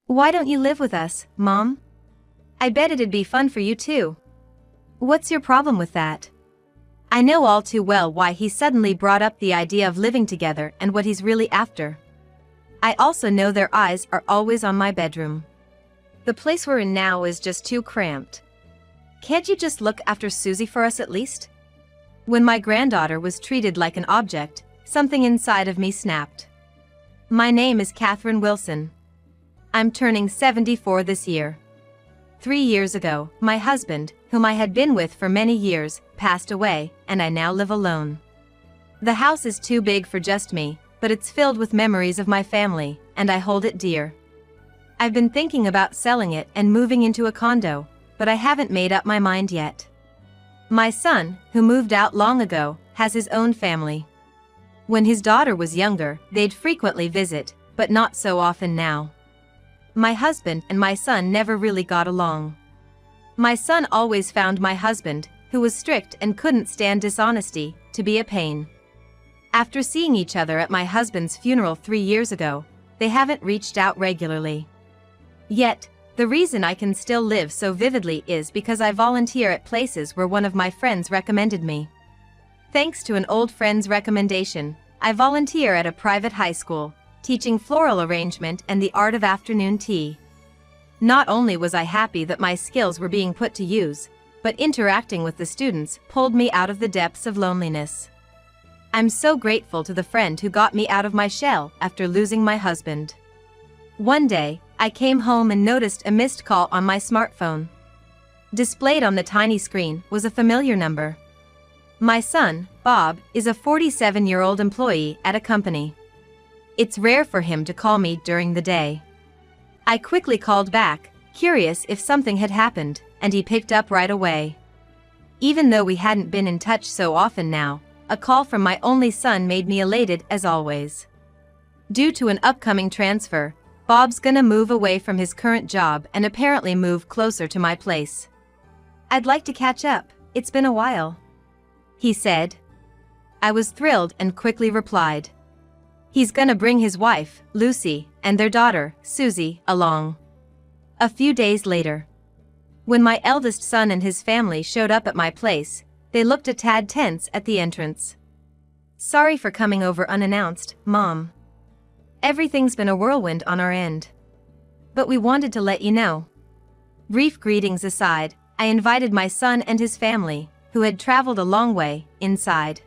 Why don't you live with us, Mom? I bet it'd be fun for you too. What's your problem with that? I know all too well why he suddenly brought up the idea of living together and what he's really after. I also know their eyes are always on my bedroom. The place we're in now is just too cramped. Can't you just look after Susie for us at least? When my granddaughter was treated like an object, something inside of me snapped. My name is Catherine Wilson. I'm turning 74 this year. 3 years ago, my husband, whom I had been with for many years, passed away, and I now live alone. The house is too big for just me, but it's filled with memories of my family, and I hold it dear. I've been thinking about selling it and moving into a condo, but I haven't made up my mind yet. My son, who moved out long ago, has his own family. When his daughter was younger, they'd frequently visit, but not so often now. My husband and my son never really got along. My son always found my husband, who was strict and couldn't stand dishonesty, to be a pain. After seeing each other at my husband's funeral 3 years ago, they haven't reached out regularly. Yet, the reason I can still live so vividly is because I volunteer at places where one of my friends recommended me. Thanks to an old friend's recommendation, I volunteer at a private high school, teaching floral arrangement and the art of afternoon tea. Not only was I happy that my skills were being put to use, but interacting with the students pulled me out of the depths of loneliness. I'm so grateful to the friend who got me out of my shell after losing my husband. One day, I came home and noticed a missed call on my smartphone. Displayed on the tiny screen was a familiar number. My son, Bob, is a 47-year-old employee at a company. It's rare for him to call me during the day. I quickly called back, curious if something had happened, and he picked up right away. Even though we hadn't been in touch so often now, a call from my only son made me elated as always. Due to an upcoming transfer, Bob's gonna move away from his current job and apparently move closer to my place. I'd like to catch up, it's been a while, he said. I was thrilled and quickly replied. He's gonna bring his wife, Lucy, and their daughter, Susie, along. A few days later, when my eldest son and his family showed up at my place, they looked a tad tense at the entrance. Sorry for coming over unannounced, Mom. Everything's been a whirlwind on our end. But we wanted to let you know. Brief greetings aside, I invited my son and his family, who had traveled a long way, inside.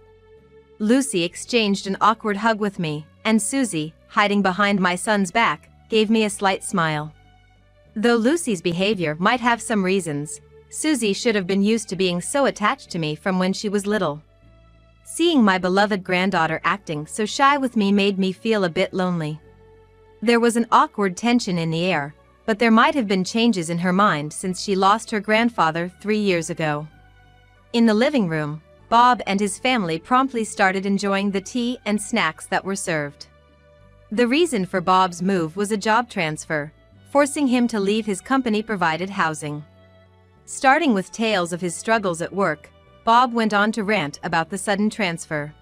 Lucy exchanged an awkward hug with me, and Susie, hiding behind my son's back, gave me a slight smile. Though Lucy's behavior might have some reasons, Susie should have been used to being so attached to me from when she was little. Seeing my beloved granddaughter acting so shy with me made me feel a bit lonely. There was an awkward tension in the air, but there might have been changes in her mind since she lost her grandfather 3 years ago. In the living room, Bob and his family promptly started enjoying the tea and snacks that were served. The reason for Bob's move was a job transfer, forcing him to leave his company-provided housing. Starting with tales of his struggles at work, Bob went on to rant about the sudden transfer.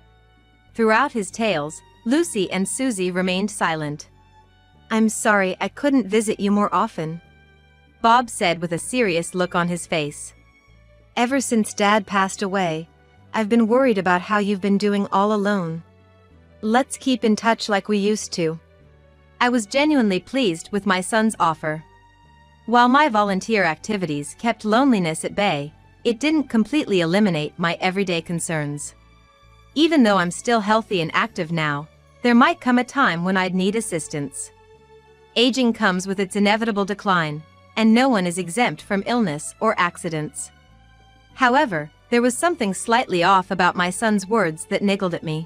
Throughout his tales, Lucy and Susie remained silent. I'm sorry I couldn't visit you more often, Bob said with a serious look on his face. Ever since Dad passed away, I've been worried about how you've been doing all alone. Let's keep in touch like we used to. I was genuinely pleased with my son's offer. While my volunteer activities kept loneliness at bay, it didn't completely eliminate my everyday concerns. Even though I'm still healthy and active now, there might come a time when I'd need assistance. Aging comes with its inevitable decline, and no one is exempt from illness or accidents. However, there was something slightly off about my son's words that niggled at me.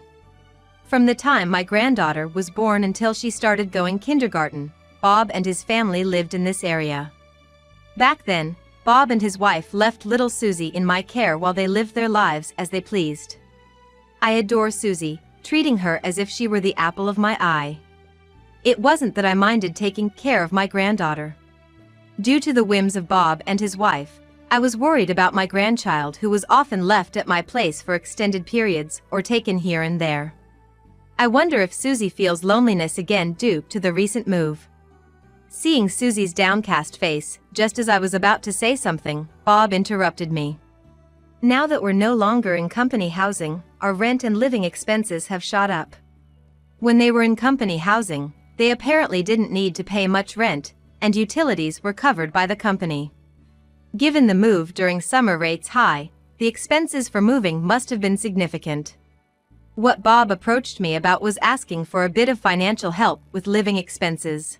From the time my granddaughter was born until she started going kindergarten, Bob and his family lived in this area. Back then, Bob and his wife left little Susie in my care while they lived their lives as they pleased. I adore Susie, treating her as if she were the apple of my eye. It wasn't that I minded taking care of my granddaughter. Due to the whims of Bob and his wife, I was worried about my grandchild who was often left at my place for extended periods or taken here and there. I wonder if Susie feels loneliness again due to the recent move. Seeing Susie's downcast face, just as I was about to say something, Bob interrupted me. Now that we're no longer in company housing, our rent and living expenses have shot up. When they were in company housing, they apparently didn't need to pay much rent, and utilities were covered by the company. Given the move during summer rates high, the expenses for moving must have been significant. What Bob approached me about was asking for a bit of financial help with living expenses.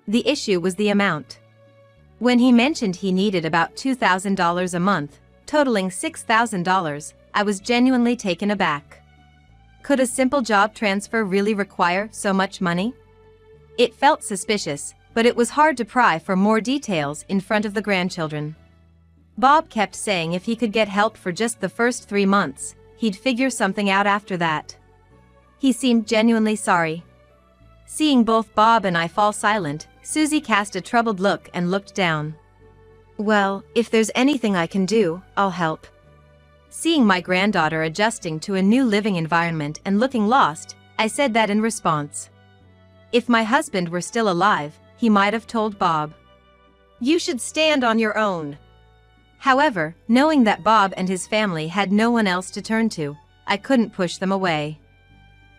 The issue was the amount. When he mentioned he needed about $2,000 a month, totaling $6,000, I was genuinely taken aback. Could a simple job transfer really require so much money? It felt suspicious, but it was hard to pry for more details in front of the grandchildren. Bob kept saying if he could get help for just the first 3 months, he'd figure something out after that. He seemed genuinely sorry. Seeing both Bob and I fall silent, Susie cast a troubled look and looked down. Well, if there's anything I can do, I'll help. Seeing my granddaughter adjusting to a new living environment and looking lost, I said that in response. If my husband were still alive, he might have told Bob, "You should stand on your own." However, knowing that Bob and his family had no one else to turn to, I couldn't push them away.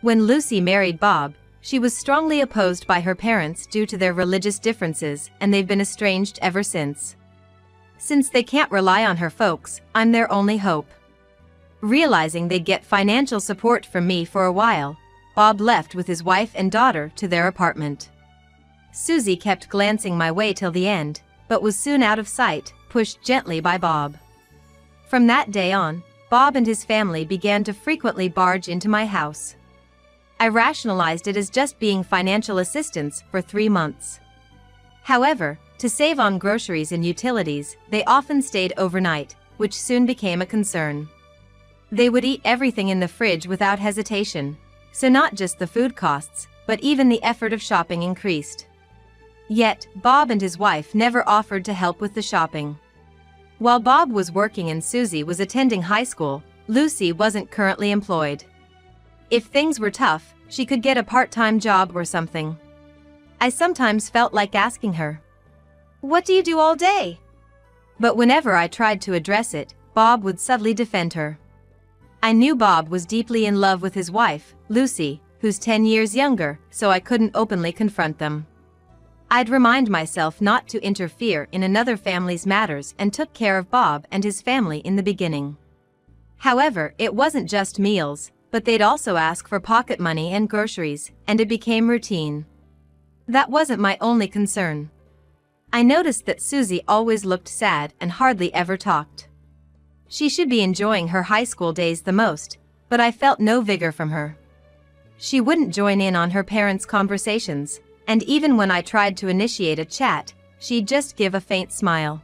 When Lucy married Bob, she was strongly opposed by her parents due to their religious differences, and they've been estranged ever since. Since they can't rely on her folks, I'm their only hope. Realizing they'd get financial support from me for a while, Bob left with his wife and daughter to their apartment. Susie kept glancing my way till the end, but was soon out of sight, pushed gently by Bob. From that day on, Bob and his family began to frequently barge into my house. I rationalized it as just being financial assistance for 3 months. However, to save on groceries and utilities, they often stayed overnight, which soon became a concern. They would eat everything in the fridge without hesitation, so not just the food costs, but even the effort of shopping increased. Yet, Bob and his wife never offered to help with the shopping. While Bob was working and Susie was attending high school, Lucy wasn't currently employed. If things were tough, she could get a part-time job or something. I sometimes felt like asking her, "What do you do all day?" But whenever I tried to address it, Bob would subtly defend her. I knew Bob was deeply in love with his wife, Lucy, who's 10 years younger, so I couldn't openly confront them. I'd remind myself not to interfere in another family's matters and took care of Bob and his family in the beginning. However, it wasn't just meals, but they'd also ask for pocket money and groceries, and it became routine. That wasn't my only concern. I noticed that Susie always looked sad and hardly ever talked. She should be enjoying her high school days the most, but I felt no vigor from her. She wouldn't join in on her parents' conversations, and even when I tried to initiate a chat, she'd just give a faint smile.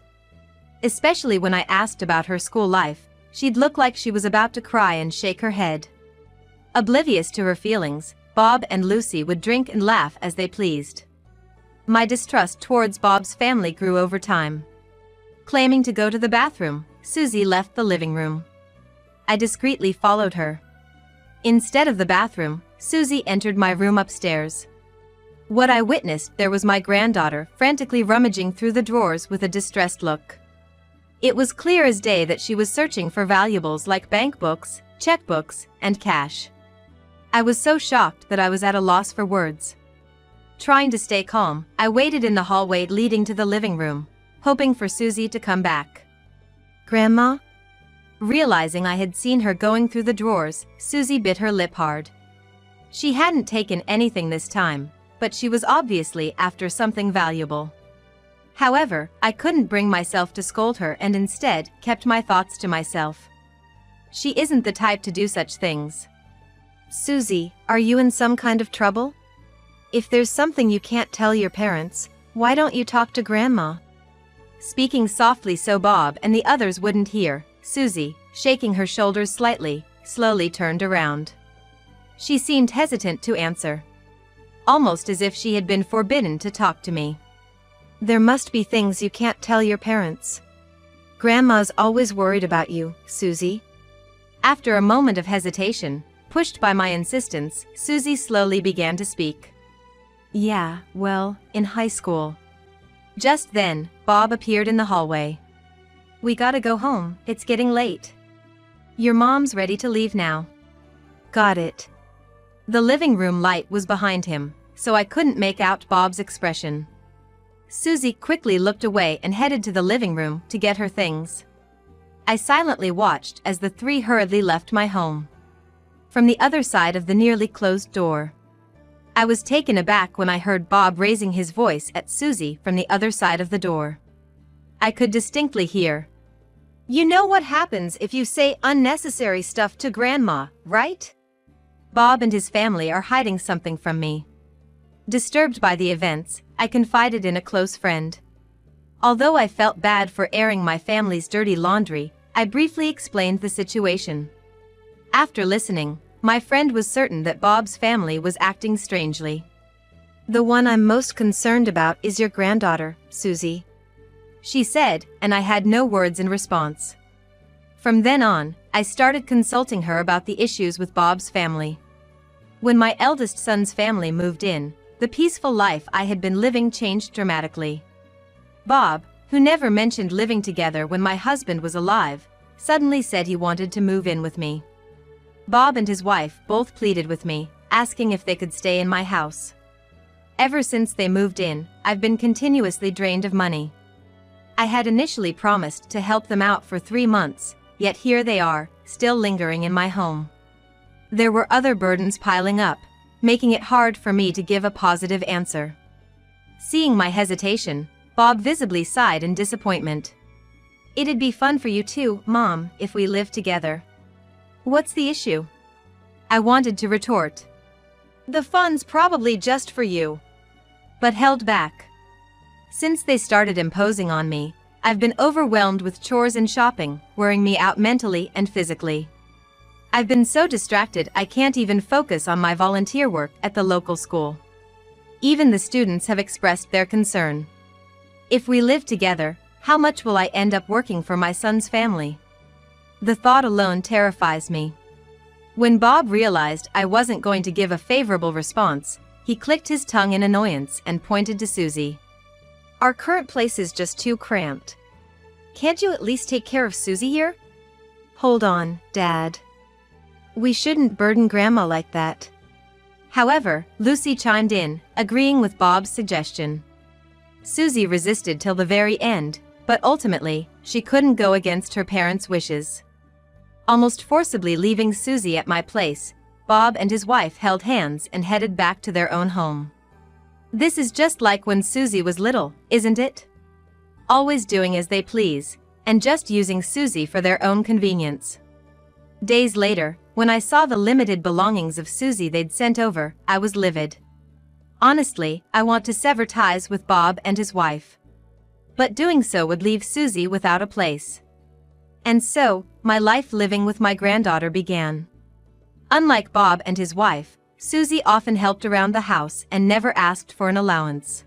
Especially when I asked about her school life, she'd look like she was about to cry and shake her head. Oblivious to her feelings, Bob and Lucy would drink and laugh as they pleased. My distrust towards Bob's family grew over time. Claiming to go to the bathroom, Susie left the living room. I discreetly followed her. Instead of the bathroom, Susie entered my room upstairs. What I witnessed there was my granddaughter frantically rummaging through the drawers with a distressed look. It was clear as day that she was searching for valuables like bank books, checkbooks, and cash. I was so shocked that I was at a loss for words. Trying to stay calm, I waited in the hallway leading to the living room, hoping for Susie to come back. "Grandma?" Realizing I had seen her going through the drawers, Susie bit her lip hard. She hadn't taken anything this time, but she was obviously after something valuable. However, I couldn't bring myself to scold her and instead kept my thoughts to myself. She isn't the type to do such things. "Susie, are you in some kind of trouble? If there's something you can't tell your parents, why don't you talk to Grandma?" Speaking softly so Bob and the others wouldn't hear, Susie, shaking her shoulders slightly, slowly turned around. She seemed hesitant to answer. Almost as if she had been forbidden to talk to me. "There must be things you can't tell your parents. Grandma's always worried about you, Susie." After a moment of hesitation, pushed by my insistence, Susie slowly began to speak. Yeah, well, in high school. Just then, Bob appeared in the hallway. We gotta go home, it's getting late. Your mom's ready to leave now. Got it. The living room light was behind him, so I couldn't make out Bob's expression. Susie quickly looked away and headed to the living room to get her things. I silently watched as the three hurriedly left my home. From the other side of the nearly closed door, I was taken aback when I heard Bob raising his voice at Susie from the other side of the door. I could distinctly hear, "You know what happens if you say unnecessary stuff to Grandma, right? Bob and his family are hiding something from me." Disturbed by the events, I confided in a close friend. Although I felt bad for airing my family's dirty laundry, I briefly explained the situation. After listening, my friend was certain that Bob's family was acting strangely. "The one I'm most concerned about is your granddaughter, Susie," she said, and I had no words in response. From then on, I started consulting her about the issues with Bob's family. When my eldest son's family moved in, the peaceful life I had been living changed dramatically. Bob, who never mentioned living together when my husband was alive, suddenly said he wanted to move in with me. Bob and his wife both pleaded with me, asking if they could stay in my house. Ever since they moved in, I've been continuously drained of money. I had initially promised to help them out for 3 months, yet here they are, still lingering in my home. There were other burdens piling up, making it hard for me to give a positive answer. Seeing my hesitation, Bob visibly sighed in disappointment. "It'd be fun for you too, Mom, if we lived together." "What's the issue?" I wanted to retort. "The fun's probably just for you," but held back. Since they started imposing on me, I've been overwhelmed with chores and shopping, wearing me out mentally and physically. I've been so distracted I can't even focus on my volunteer work at the local school. Even the students have expressed their concern. If we live together, how much will I end up working for my son's family? The thought alone terrifies me. When Bob realized I wasn't going to give a favorable response, he clicked his tongue in annoyance and pointed to Susie. "Our current place is just too cramped. Can't you at least take care of Susie here?" "Hold on, Dad. We shouldn't burden Grandma like that." However, Lucy chimed in, agreeing with Bob's suggestion. Susie resisted till the very end, but ultimately, she couldn't go against her parents' wishes. Almost forcibly leaving Susie at my place, Bob and his wife held hands and headed back to their own home. This is just like when Susie was little, isn't it? Always doing as they please, and just using Susie for their own convenience. Days later, when I saw the limited belongings of Susie they'd sent over, I was livid. Honestly, I want to sever ties with Bob and his wife. But doing so would leave Susie without a place. And so, my life living with my granddaughter began. Unlike Bob and his wife, Susie often helped around the house and never asked for an allowance.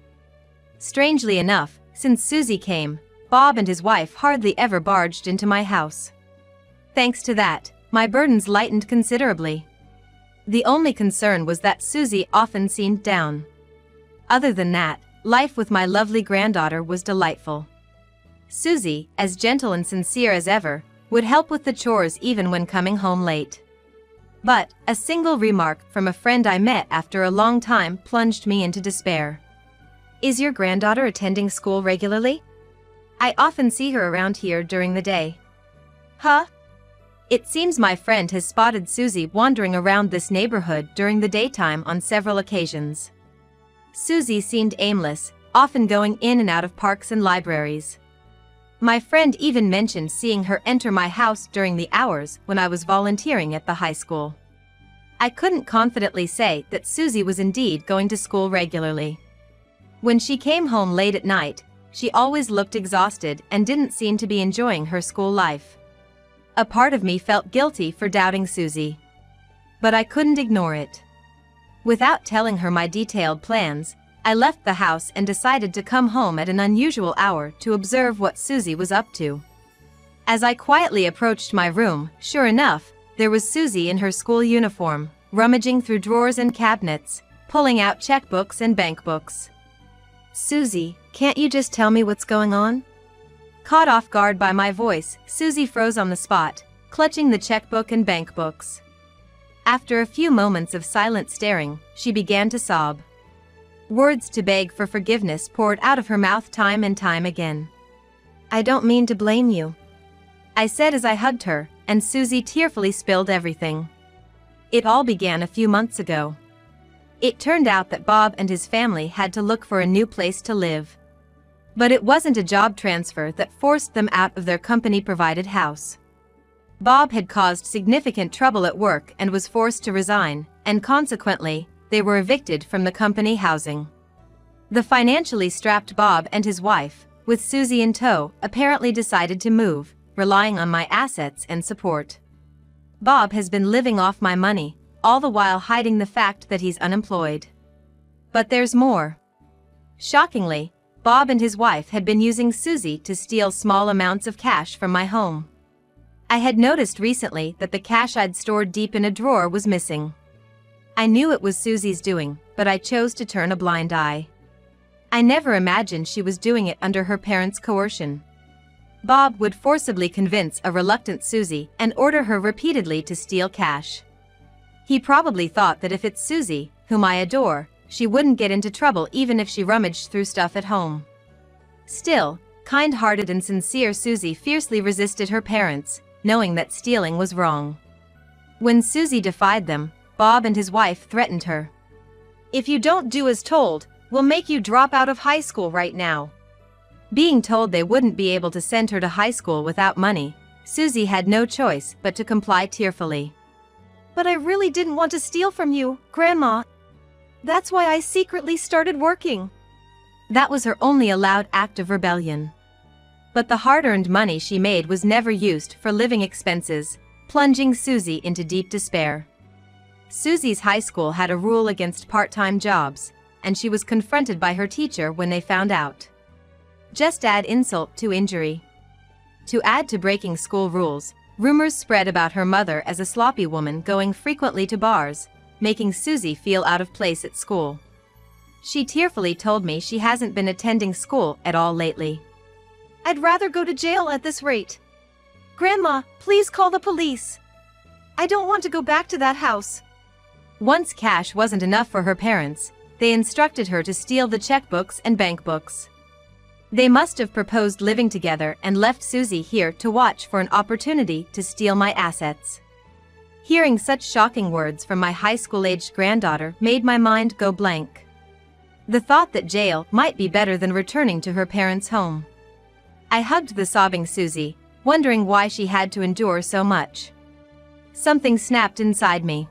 Strangely enough, since Susie came, Bob and his wife hardly ever barged into my house. Thanks to that, my burdens lightened considerably. The only concern was that Susie often seemed down. Other than that, life with my lovely granddaughter was delightful. Susie, as gentle and sincere as ever, would help with the chores even when coming home late. But a single remark from a friend I met after a long time plunged me into despair. "Is your granddaughter attending school regularly? I often see her around here during the day." "Huh?" It seems my friend has spotted Susie wandering around this neighborhood during the daytime on several occasions. Susie seemed aimless, often going in and out of parks and libraries. My friend even mentioned seeing her enter my house during the hours when I was volunteering at the high school. I couldn't confidently say that Susie was indeed going to school regularly. When she came home late at night, she always looked exhausted and didn't seem to be enjoying her school life. A part of me felt guilty for doubting Susie. But I couldn't ignore it. Without telling her my detailed plans, I left the house and decided to come home at an unusual hour to observe what Susie was up to. As I quietly approached my room, sure enough, there was Susie in her school uniform, rummaging through drawers and cabinets, pulling out checkbooks and bank books. "Susie, can't you just tell me what's going on?" Caught off guard by my voice, Susie froze on the spot, clutching the checkbook and bank books. After a few moments of silent staring, she began to sob. Words to beg for forgiveness poured out of her mouth time and time again. "I don't mean to blame you," I said as I hugged her, and Susie tearfully spilled everything. It all began a few months ago. It turned out that Bob and his family had to look for a new place to live. But it wasn't a job transfer that forced them out of their company-provided house. Bob had caused significant trouble at work and was forced to resign, and consequently, they were evicted from the company housing. The financially strapped Bob and his wife, with Susie in tow, apparently decided to move, relying on my assets and support. Bob has been living off my money, all the while hiding the fact that he's unemployed. But there's more. Shockingly, Bob and his wife had been using Susie to steal small amounts of cash from my home. I had noticed recently that the cash I'd stored deep in a drawer was missing. I knew it was Susie's doing, but I chose to turn a blind eye. I never imagined she was doing it under her parents' coercion. Bob would forcibly convince a reluctant Susie and order her repeatedly to steal cash. He probably thought that if it's Susie, whom I adore, she wouldn't get into trouble even if she rummaged through stuff at home. Still, kind-hearted and sincere Susie fiercely resisted her parents, knowing that stealing was wrong. When Susie defied them, Bob and his wife threatened her. "If you don't do as told, we'll make you drop out of high school right now." Being told they wouldn't be able to send her to high school without money, Susie had no choice but to comply tearfully. "But I really didn't want to steal from you, Grandma. That's why I secretly started working." That was her only allowed act of rebellion. But the hard-earned money she made was never used for living expenses, plunging Susie into deep despair. Susie's high school had a rule against part-time jobs, and she was confronted by her teacher when they found out. Just add insult to injury. To add to breaking school rules, rumors spread about her mother as a sloppy woman going frequently to bars, making Susie feel out of place at school. She tearfully told me she hasn't been attending school at all lately. "I'd rather go to jail at this rate. Grandma, please call the police. I don't want to go back to that house." Once cash wasn't enough for her parents, they instructed her to steal the checkbooks and bank books. They must have proposed living together and left Susie here to watch for an opportunity to steal my assets. Hearing such shocking words from my high school-aged granddaughter made my mind go blank. The thought that jail might be better than returning to her parents' home. I hugged the sobbing Susie, wondering why she had to endure so much. Something snapped inside me.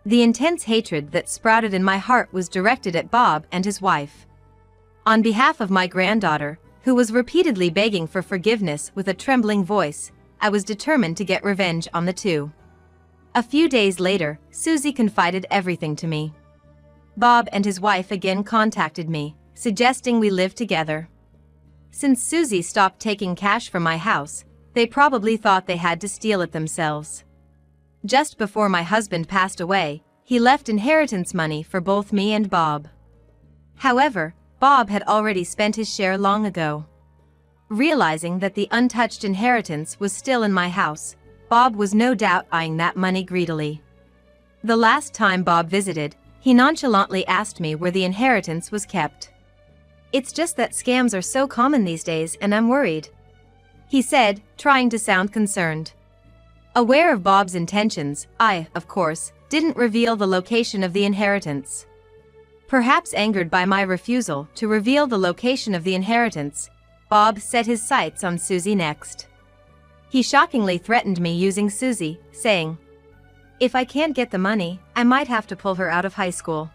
The intense hatred that sprouted in my heart was directed at Bob and his wife. On behalf of my granddaughter, who was repeatedly begging for forgiveness with a trembling voice, I was determined to get revenge on the two. A few days later, Susie confided everything to me. Bob and his wife again contacted me, suggesting we live together. Since Susie stopped taking cash from my house, they probably thought they had to steal it themselves. Just before my husband passed away, he left inheritance money for both me and Bob. However, Bob had already spent his share long ago. Realizing that the untouched inheritance was still in my house, Bob was no doubt eyeing that money greedily. The last time Bob visited, he nonchalantly asked me where the inheritance was kept. "It's just that scams are so common these days and I'm worried," he said, trying to sound concerned. Aware of Bob's intentions, I, of course, didn't reveal the location of the inheritance. Perhaps angered by my refusal to reveal the location of the inheritance, Bob set his sights on Susie next. He shockingly threatened me using Susie, saying, "If I can't get the money, I might have to pull her out of high school.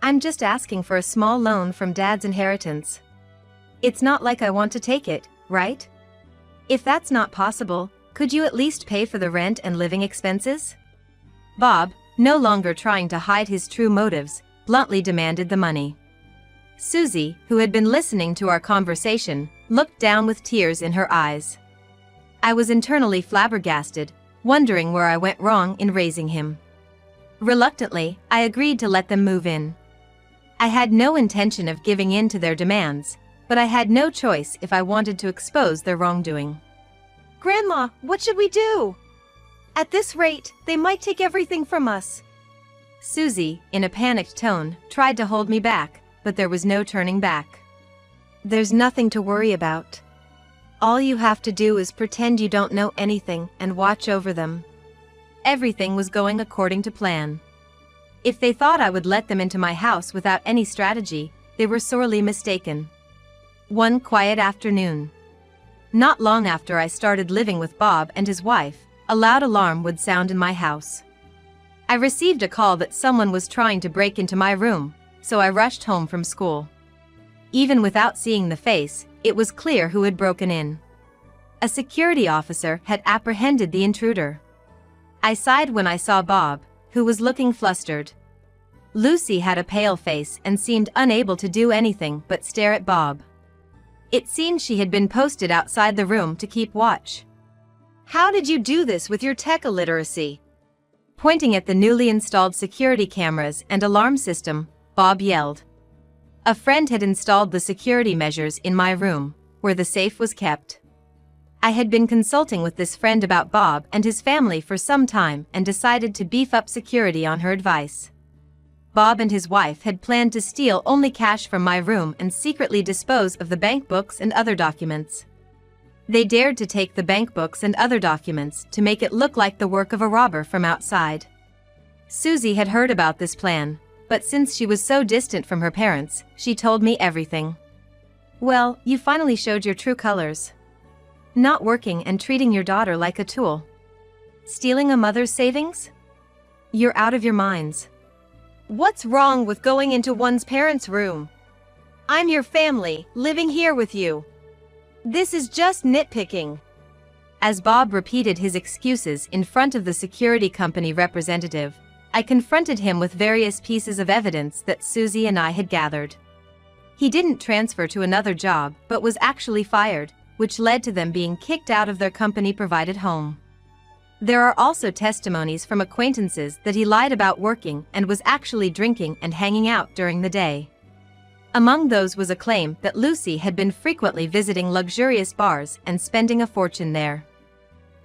I'm just asking for a small loan from Dad's inheritance. It's not like I want to take it, right? If that's not possible, could you at least pay for the rent and living expenses?" Bob, no longer trying to hide his true motives, bluntly demanded the money. Susie, who had been listening to our conversation, looked down with tears in her eyes. I was internally flabbergasted, wondering where I went wrong in raising him. Reluctantly, I agreed to let them move in. I had no intention of giving in to their demands, but I had no choice if I wanted to expose their wrongdoing. Grandma, what should we do? At this rate, they might take everything from us. Susie, in a panicked tone, tried to hold me back, but there was no turning back. There's nothing to worry about. All you have to do is pretend you don't know anything and watch over them. Everything was going according to plan. If they thought I would let them into my house without any strategy, they were sorely mistaken. One quiet afternoon. Not long after I started living with Bob and his wife, a loud alarm would sound in my house. I received a call that someone was trying to break into my room, so I rushed home from school. Even without seeing the face, it was clear who had broken in. A security officer had apprehended the intruder. I sighed when I saw Bob, who was looking flustered. Lucy had a pale face and seemed unable to do anything but stare at Bob. It seemed she had been posted outside the room to keep watch. How did you do this with your tech illiteracy? Pointing at the newly installed security cameras and alarm system, Bob yelled. A friend had installed the security measures in my room, where the safe was kept. I had been consulting with this friend about Bob and his family for some time and decided to beef up security on her advice. Bob and his wife had planned to steal only cash from my room and secretly dispose of the bank books and other documents. They dared to take the bank books and other documents to make it look like the work of a robber from outside. Susie had heard about this plan, but since she was so distant from her parents, she told me everything. Well, you finally showed your true colors. Not working and treating your daughter like a tool. Stealing a mother's savings? You're out of your minds. What's wrong with going into one's parents' room? I'm your family, living here with you. This is just nitpicking. As Bob repeated his excuses in front of the security company representative, I confronted him with various pieces of evidence that Susie and I had gathered. He didn't transfer to another job but was actually fired, which led to them being kicked out of their company-provided home. There are also testimonies from acquaintances that he lied about working and was actually drinking and hanging out during the day. Among those was a claim that Lucy had been frequently visiting luxurious bars and spending a fortune there.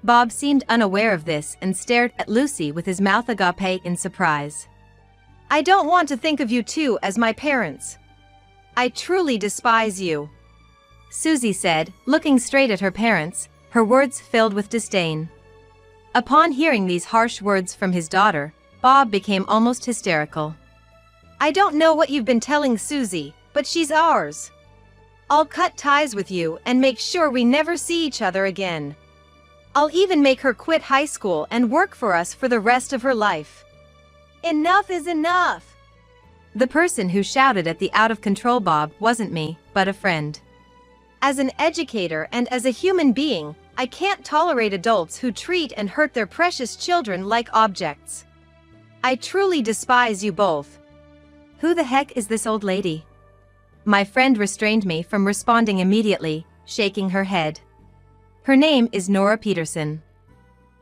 Bob seemed unaware of this and stared at Lucy with his mouth agape in surprise. I don't want to think of you two as my parents. I truly despise you, Susie said, looking straight at her parents, her words filled with disdain. Upon hearing these harsh words from his daughter, Bob became almost hysterical. I don't know what you've been telling Susie, but she's ours. I'll cut ties with you and make sure we never see each other again. I'll even make her quit high school and work for us for the rest of her life. Enough is enough. The person who shouted at the out-of-control Bob wasn't me, but a friend. As an educator and as a human being, I can't tolerate adults who treat and hurt their precious children like objects. I truly despise you both. Who the heck is this old lady? My friend restrained me from responding immediately, shaking her head. Her name is Nora Peterson.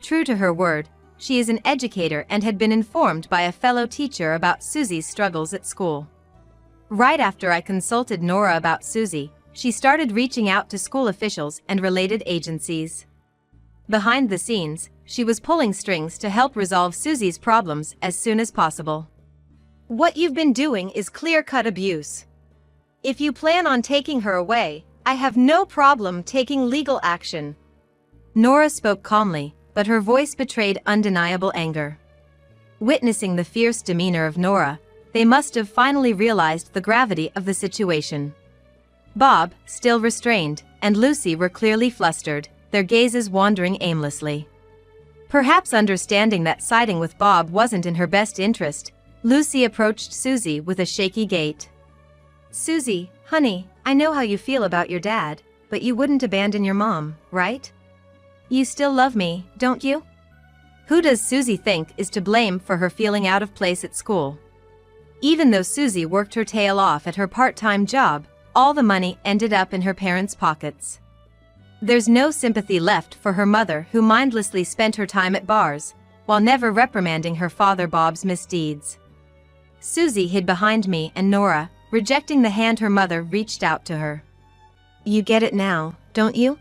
True to her word, she is an educator and had been informed by a fellow teacher about Susie's struggles at school. Right after I consulted Nora about Susie, she started reaching out to school officials and related agencies. Behind the scenes, she was pulling strings to help resolve Susie's problems as soon as possible. What you've been doing is clear-cut abuse. If you plan on taking her away, I have no problem taking legal action. Nora spoke calmly, but her voice betrayed undeniable anger. Witnessing the fierce demeanor of Nora, they must have finally realized the gravity of the situation. Bob, still restrained, and Lucy were clearly flustered, their gazes wandering aimlessly. Perhaps understanding that siding with Bob wasn't in her best interest, Lucy approached Susie with a shaky gait. Susie, honey, I know how you feel about your dad, but you wouldn't abandon your mom, right? You still love me, don't you? Who does Susie think is to blame for her feeling out of place at school? Even though Susie worked her tail off at her part-time job, all the money ended up in her parents' pockets. There's no sympathy left for her mother who mindlessly spent her time at bars, while never reprimanding her father Bob's misdeeds. Susie hid behind me and Nora, rejecting the hand her mother reached out to her. You get it now, don't you?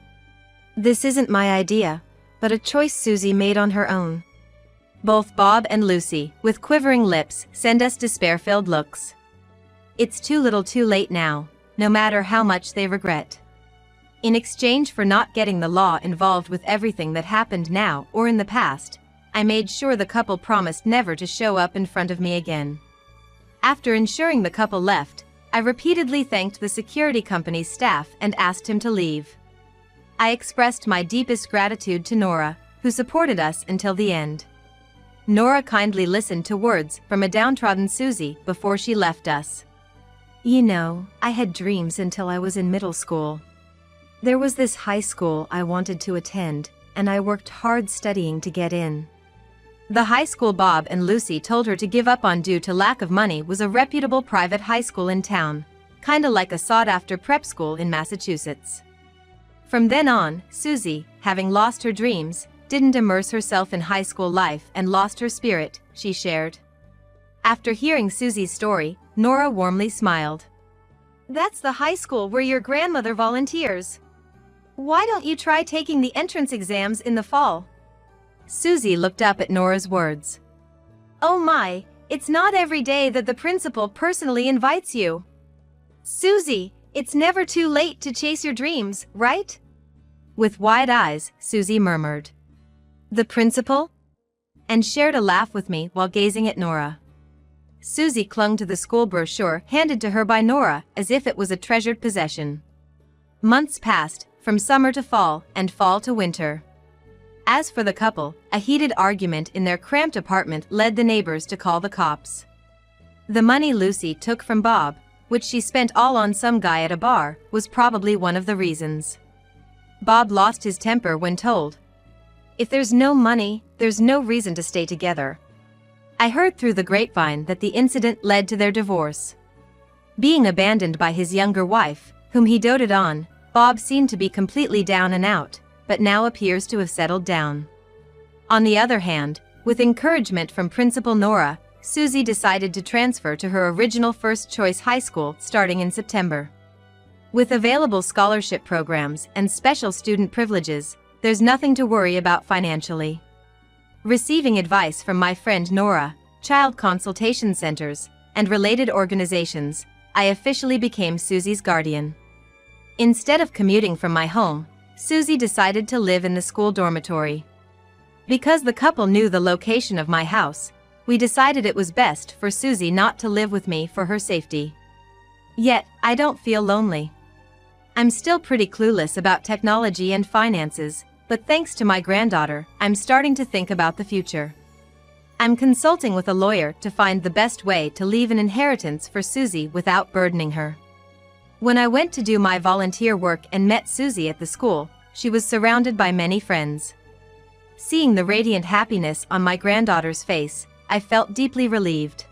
This isn't my idea, but a choice Susie made on her own. Both Bob and Lucy, with quivering lips, send us despair-filled looks. It's too little too late now, no matter how much they regret. In exchange for not getting the law involved with everything that happened now or in the past, I made sure the couple promised never to show up in front of me again. After ensuring the couple left, I repeatedly thanked the security company's staff and asked him to leave. I expressed my deepest gratitude to Nora, who supported us until the end. Nora kindly listened to words from a downtrodden Susie before she left us. You know, I had dreams until I was in middle school. There was this high school I wanted to attend, and I worked hard studying to get in. The high school Bob and Lucy told her to give up on due to lack of money was a reputable private high school in town, kinda like a sought-after prep school in Massachusetts. From then on, Susie, having lost her dreams, didn't immerse herself in high school life and lost her spirit, she shared. After hearing Susie's story, Nora warmly smiled. That's the high school where your grandmother volunteers. Why don't you try taking the entrance exams in the fall? Susie looked up at Nora's words. Oh my, it's not every day that the principal personally invites you. Susie, it's never too late to chase your dreams, right? With wide eyes, Susie murmured. The principal? And shared a laugh with me while gazing at Nora. Susie clung to the school brochure handed to her by Nora as if it was a treasured possession. Months passed, from summer to fall and fall to winter. As for the couple, a heated argument in their cramped apartment led the neighbors to call the cops. The money Lucy took from Bob, which she spent all on some guy at a bar, was probably one of the reasons. Bob lost his temper when told, "If there's no money, there's no reason to stay together." I heard through the grapevine that the incident led to their divorce. Being abandoned by his younger wife, whom he doted on, Bob seemed to be completely down and out, but now appears to have settled down. On the other hand, with encouragement from Principal Nora, Susie decided to transfer to her original first-choice high school starting in September. With available scholarship programs and special student privileges, there's nothing to worry about financially. Receiving advice from my friend Nora, child consultation centers, and related organizations, I officially became Susie's guardian. Instead of commuting from my home, Susie decided to live in the school dormitory. Because the couple knew the location of my house, we decided it was best for Susie not to live with me for her safety. Yet, I don't feel lonely. I'm still pretty clueless about technology and finances, but thanks to my granddaughter, I'm starting to think about the future. I'm consulting with a lawyer to find the best way to leave an inheritance for Susie without burdening her. When I went to do my volunteer work and met Susie at the school, she was surrounded by many friends. Seeing the radiant happiness on my granddaughter's face, I felt deeply relieved.